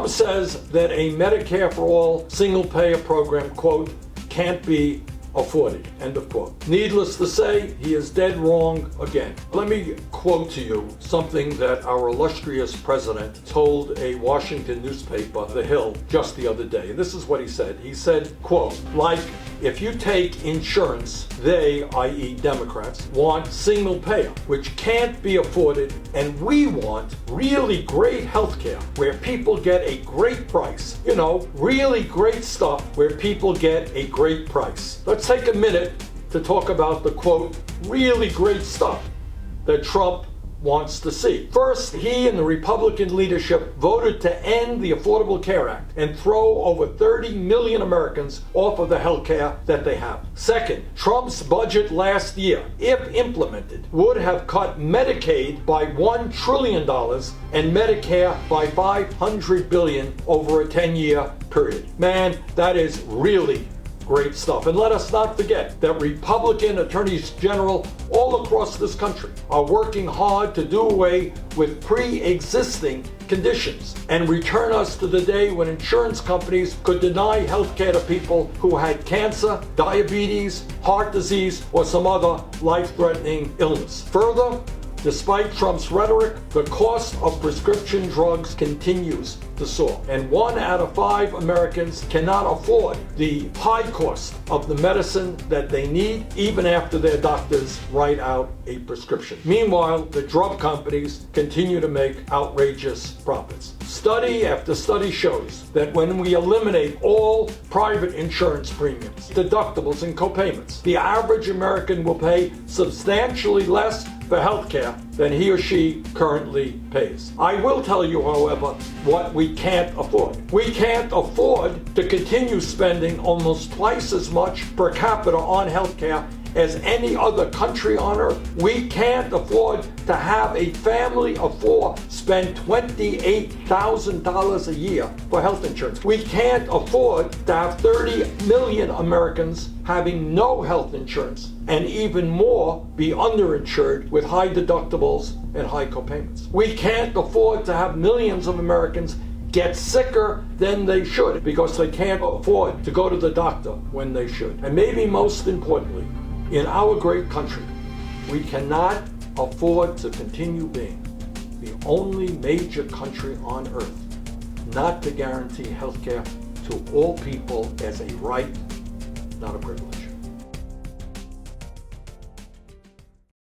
Trump says that a Medicare for all single-payer program, quote, can't be afforded, end of quote. Needless to say, he is dead wrong again. Let me quote to you something that our illustrious president told a Washington newspaper, The Hill, just the other day. And this is what he said. He said, quote, like, if you take insurance, they, i.e. Democrats, want single payer, which can't be afforded, and we want really great health care where people get a great price. You know, really great stuff where people get a great price. Let's take a minute to talk about the, quote, really great stuff that Trump wants to see. First, he and the Republican leadership voted to end the Affordable Care Act and throw over 30 million Americans off of the health care that they have. Second, Trump's budget last year, if implemented, would have cut Medicaid by $1 trillion and Medicare by $500 billion over a 10-year period. Man, that is really great stuff. And let us not forget that Republican attorneys general all across this country are working hard to do away with pre-existing conditions and return us to the day when insurance companies could deny health care to people who had cancer, diabetes, heart disease, or some other life-threatening illness. Further, despite Trump's rhetoric, the cost of prescription drugs continues to soar. And 1 out of 5 Americans cannot afford the high cost of the medicine that they need, even after their doctors write out a prescription. Meanwhile, the drug companies continue to make outrageous profits. Study after study shows that when we eliminate all private insurance premiums, deductibles, and copayments, the average American will pay substantially less for health care than he or she currently pays. I will tell you, however, what we can't afford. We can't afford to continue spending almost twice as much per capita on health care as any other country on earth. We can't afford to have a family of 4 spend $28,000 a year for health insurance. We can't afford to have 30 million Americans having no health insurance, and even more be underinsured with high deductibles and high copayments. We can't afford to have millions of Americans get sicker than they should because they can't afford to go to the doctor when they should. And maybe most importantly, in our great country, we cannot afford to continue being the only major country on earth not to guarantee health care to all people as a right, not a privilege.